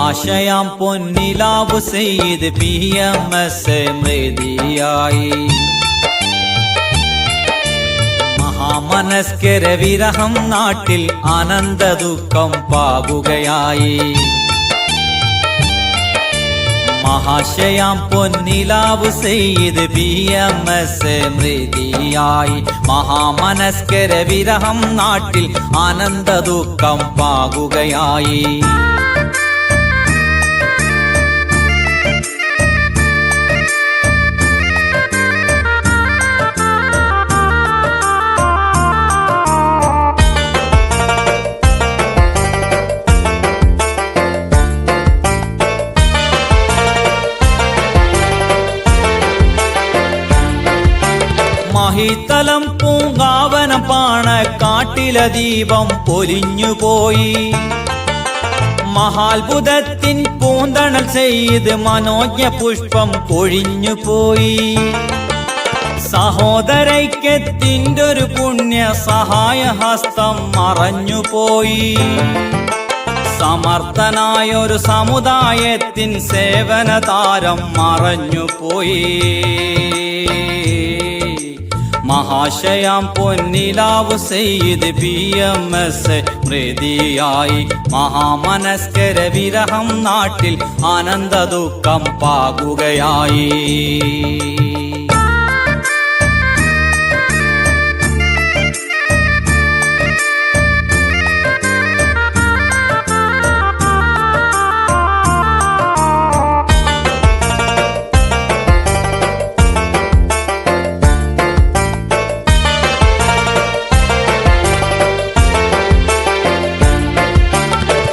മഹാശയാം പൊന്നിലാവു Syed PMS മൃതിയായി. മഹാമനസ്കര വിരഹം നാട്ടിൽ ആനന്ദ ദുഃഖം പാകുകയായി. മഹാശയാം പൊന്നിലാവു സെയ്ദ് PMS മൃതിയായി. മഹാമനസ്കര വിരഹം നാട്ടിൽ ആനന്ദ ദുഃഖം പാകുകയായി. മഹിതലം പൂങ്കാവനം പാണക്കാട്ടിലെ ദീപം പൊലിഞ്ഞുപോയി. മഹാത്ഭുതത്തിൻ പൂന്തണൽ ചെയ്ത് മനോജ്ഞ പുഷ്പം കൊഴിഞ്ഞുപോയി. സഹോദരൈക്യത്തിൻ്റെ ഒരു പുണ്യ സഹായഹസ്തം മറഞ്ഞുപോയി. സമർത്ഥനായൊരു സമുദായത്തിൻ സേവനതാരം മറഞ്ഞുപോയി. മഹാശയാം പൊന്നിലാവു സെയ്ദ് PMS മൃതിയായി. മഹാമനസ്കര വിരഹം നാട്ടിൽ ആനന്ദ ദുഃഖം പാകുകയായി.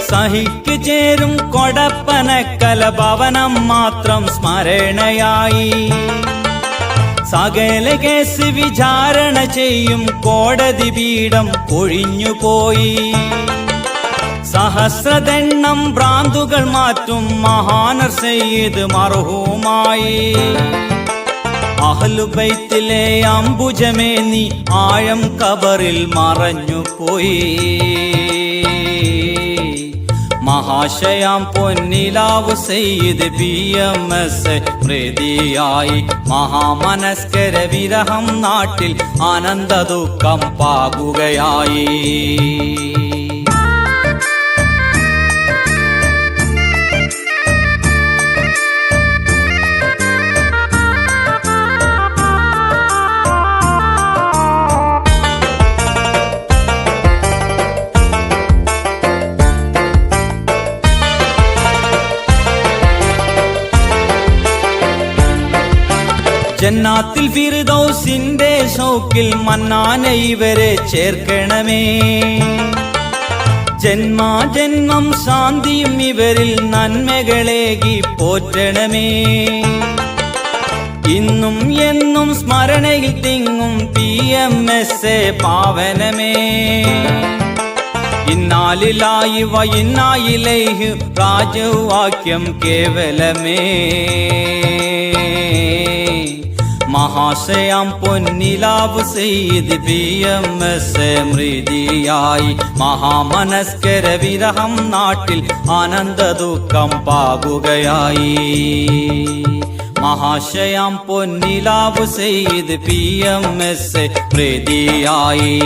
സഹിക്ക് ചേരും കൊടപ്പനക്കല ഭവനം മാത്രം സ്മരണയായി. സകല കേസ് വിചാരണ ചെയ്യും കോടതി പീഠം ഒഴിഞ്ഞുപോയി. സഹസ്രദണ്ണം ഭ്രാന്തുകൾ മാറ്റും മഹാനർ സെയ്ദ് മർഹൂമായി. അഹ്ലുബൈത്തിലെ അംബുജമേ നീ ആഴം കബറിൽ മറഞ്ഞുപോയി. മഹാശയാം പൊന്നിലാവു സെയ്ദ് PMS മൃതിയായി. മഹാമനസ്കര വിരഹം നാട്ടിൽ ആനന്ദ ദുഃഖം പാകുകയായി. ജന്നാത്തിൽ ഫിർദൗസിന്റെ ഷൗക്കിൽ മന്നാനെ ഇവരെ ചേർക്കണമേ. ജന്മാജന്മം ശാന്തിയും ഇവരിൽ നന്മകളേകി പോറ്റണമേ. ഇന്നും എന്നും സ്മരണയിൽ തിങ്ങും PMS പാവനമേ. ഇന്നാലിലായി വയിന്നായിലൈഹി രാജവാക്യം കേവലമേ. മഹാശയാം പൊന്നിലാവു സെയ്ദ് PMS മൃതിയായി. മഹാമനസ്കര വിരഹം നാട്ടിൽ ആനന്ദ ദുഃഖം പാകുകയായി. മഹാശയാം പൊന്നിലാവു സെയ്ദ് PMS മൃതിയായി.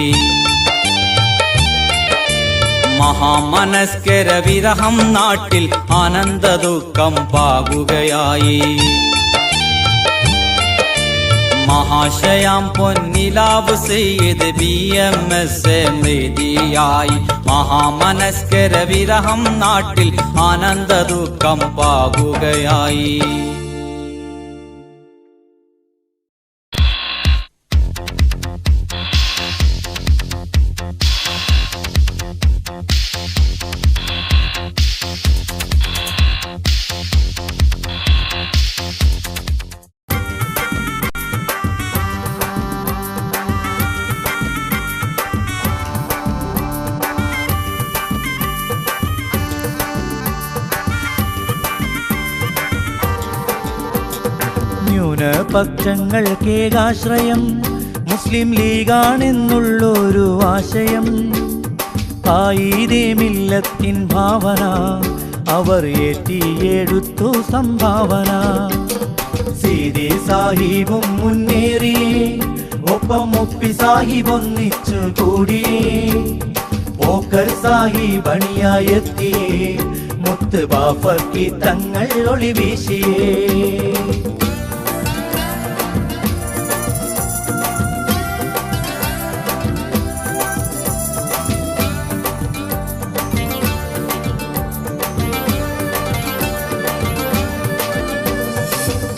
മഹാമനസ്കര വിരഹം നാട്ടിൽ ആനന്ദ ദുഃഖം പാകുകയായി. മഹാശയാം പൊന്നിലാവു സെയ്ദ് PMS മൃതിയായി. മഹാമനസ്കര വിരഹം നാട്ടിൽ ആനന്ദ ദുഃഖം പാകുകയായി. ന്യൂനപക്ഷങ്ങൾക്കേകാശ്രയം മുസ്ലിം ലീഗാണെന്നുള്ളൊരു ആശയം. ആയിരേ മില്ലത്തിൻ ഭാവന അവർ ഏറ്റിയെടുത്തു സംഭാവന. സീതി സാഹിബും മുന്നേറി, ഒപ്പം മുപ്പി സാഹിബ് ഒന്നിച്ചു കൂടി. പോക്കർ സാഹിബ് അണിയായെത്തിയേ, മുത്ത് ബാഫക്കി തങ്ങൾ ഒളി വീശിയേ.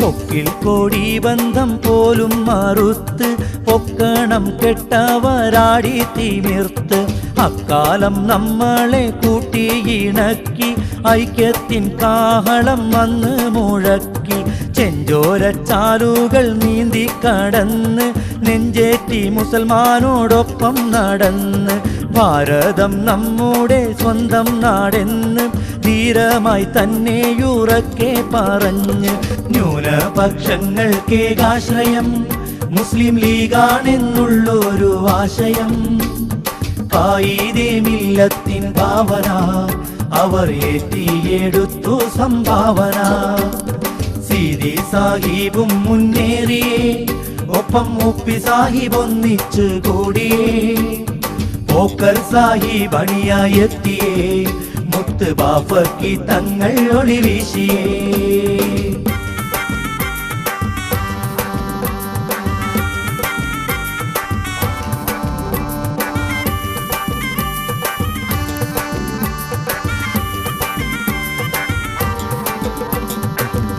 പൊക്കിൽ കോടി ബന്ധം പോലും മറുത്ത്, പൊക്കണം കെട്ടവരാടി തിമിർത്ത്. അക്കാലം നമ്മളെ കൂട്ടിയിണക്കി, ഐക്യത്തിൻ കാഹളം വന്ന് മുഴക്കി. ചെഞ്ചോരച്ചാലുകൾ നീന്തി കടന്ന്, നെഞ്ചേറ്റി മുസൽമാനോടൊപ്പം നടന്ന്. ഭാരതം നമ്മുടെ സ്വന്തം നാടെന്ന് ധീരമായി തന്നെയുറക്കെ പറഞ്ഞ്. ന്യൂനപക്ഷങ്ങൾക്കേകാശ്രയം മുസ്ലിം ലീഗാണെന്നുള്ളൊരു ആശയം. കായിദേ മില്ലത്തിൻ ഭാവന അവർ ഏറ്റിയെടുത്തു സംഭാവന. സീതി സാഹിബും മുന്നേറിയേ, ഒപ്പം മുപ്പി സാഹിബ് ഒന്നിച്ചു കൂടിയേ. പോക്കർ സാഹിബ് അണിയായെത്തിയേ, മുത്ത് ബാഫക്കി തങ്ങൾ ഒളി വീശിയേ.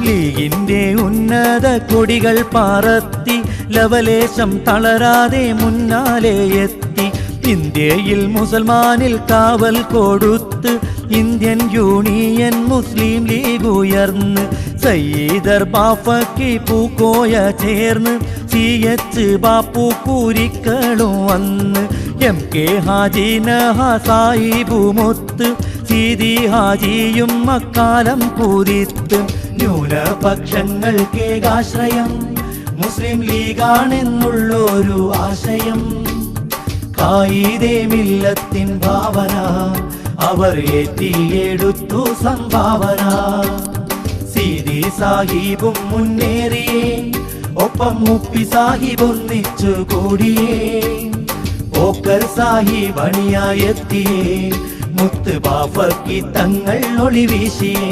ലീഗിന്റെ ഉന്നത കൊടികൾ പാറത്തി, ലവലേശം തളരാതെ മുന്നാലെ എത്തി. ഇന്ത്യയിൽ മുസൽമാനിൽ കാവൽ കൊടുത്ത്, ഇന്ത്യൻ യൂണിയൻ മുസ്ലിം ലീഗ് ഉയർന്ന്. സയ്യിദർ ബാഫക്കി പൂക്കോയ ചേർന്ന്, CH ബാപ്പു കൂരിക്കളും വന്ന്. MK ഹാജി നഹ സാഹിബുമൊത്ത്, സീതി ഹാജിയും അക്കാലം കുതിത്ത്. ന്യൂനപക്ഷങ്ങൾക്കേകാശ്രയം മുസ്ലിം ലീഗാണെന്നുള്ളൊരു ആശയം. കായിദേ മില്ലത്തിൻ ഭാവന അവർ ഏറ്റിയെടുത്തു സംഭാവന. സീതി സാഹിബും മുന്നേറിയേ, ഒപ്പം മുപ്പി സാഹിബ് ഒന്നിച്ചു കൂടിയേ. പോക്കർ സാഹിബ് അണിയായെത്തിയേ, മുത്ത് ബാഫക്കി തങ്ങൾ ഒളി വീശിയേ.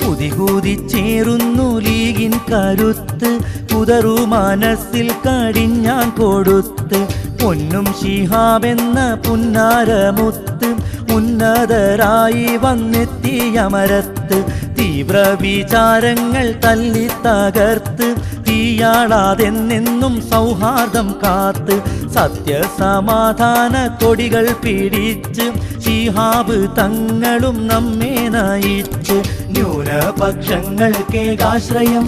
കുതികൂതിച്ചേറുന്നു ലീഗിൻ കരുത്ത്, കുതറു മനസ്സിൽ കടിഞ്ഞാൻ കൊടുത്ത്. പൊന്നും ശിഹാബെന്ന പുന്നാരമുത്ത്, ഉന്നതരായി വന്നെത്തിയമരത്ത്. തീവ്ര വിചാരങ്ങൾ തല്ലി തകർത്ത്, തീയാളാതെന്നെന്നും സൗഹാർദ്ദം കാത്ത്. സത്യസമാധാന കൊടികൾ പിടിച്ച്, ശിഹാബ് തങ്ങളും നമ്മെ നയിച്ച്. ന്യൂനപക്ഷങ്ങൾക്കേകാശ്രയം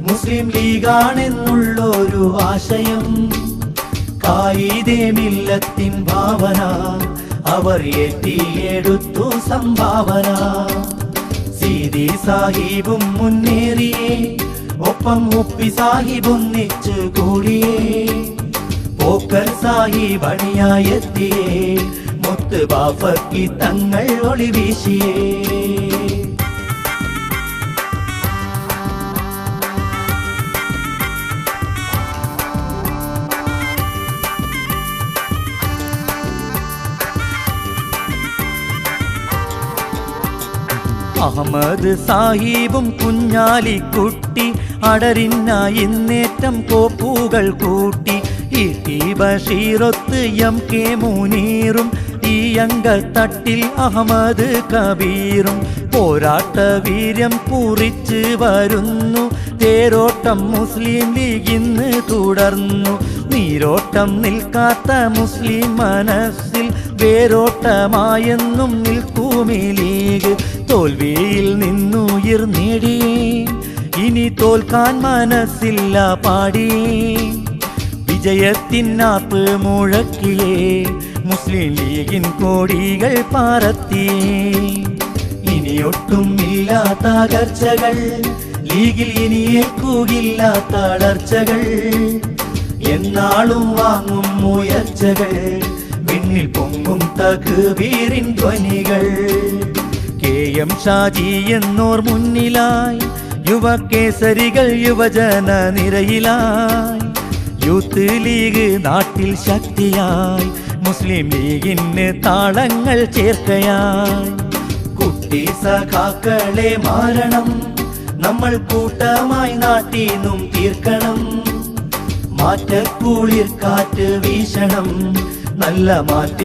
മുസ്ലിം ലീഗാണെന്നുള്ളൊരു ആശയം. കായിദേ മില്ലത്തിൻ ഭാവന അവർ ഏറ്റിയെടുത്തു സംഭാവന. സീതി സാഹിബും മുന്നേറിയേ, ഒപ്പം മുപ്പി സാഹിബ് ഒന്നിച്ചു കൂടിയേ. പോക്കർ സാഹിബ് അണിയായെത്തിയേ, മുത്ത് ബാഫക്കി തങ്ങൾ ഒളി വീശിയേ. അഹമ്മദ് സാഹിബും കുഞ്ഞാലിക്കുട്ടി, അടരിനായി ഇന്നേറ്റം കോപ്പുകൾ കൂട്ടി. ET ബഷീറൊത്ത് MK മുനീറും, ഈ അംഗത്തട്ടിൽ അഹമ്മദ് കബീറും. പോരാട്ട വീര്യം കുറിച്ച് വരുന്നു, തേരോട്ടം മുസ്ലിം ലീഗ് ഇന്ന് തുടർന്നു. നീരോട്ടം നിൽക്കാത്ത മുസ്ലിം മനസ്സിൽ വേരോട്ടമായെന്നും നിൽക്കുമീ ലീഗ്. തോൽവിയിൽ നിന്നുയർന്നേടി, ഇനി തോൽക്കാൻ മനസ്സില്ല പാടി. വിജയത്തിനാപ്പ് മുഴക്കിയേ, മുസ്ലിം ലീഗിൻ കോടികൾ പാറത്തിയേ. ഇനി ഇനിയൊട്ടും ഇല്ലാത്ത തകർച്ചകൾ, ലീഗിൽ ഇനിയേൽക്കുകയില്ല തളർച്ചകൾ, എന്നാളും വാങ്ങും ഉയർച്ചകൾ, വിണ്ണിൽ പൊങ്ങും തക്ബീറിൻ ധ്വനികൾ. KM ഷാജി എന്നോർ മുന്നിലായി, യുവകേസരികൾ യുവജന നിരയിലായി, യൂത്ത് ലീഗ് നാട്ടിൽ ശക്തിയായി, മുസ്ലിം ലീഗിന് താളങ്ങൾ ചേർക്കയായി. കുട്ടി സഖാക്കളെ മാറണം, നമ്മൾ കൂട്ടമായി നാട്ടീന്നും തീർക്കണം. മാറ്റക്കുളിർ കാറ്റ് വീശണം, നല്ല മാറ്റി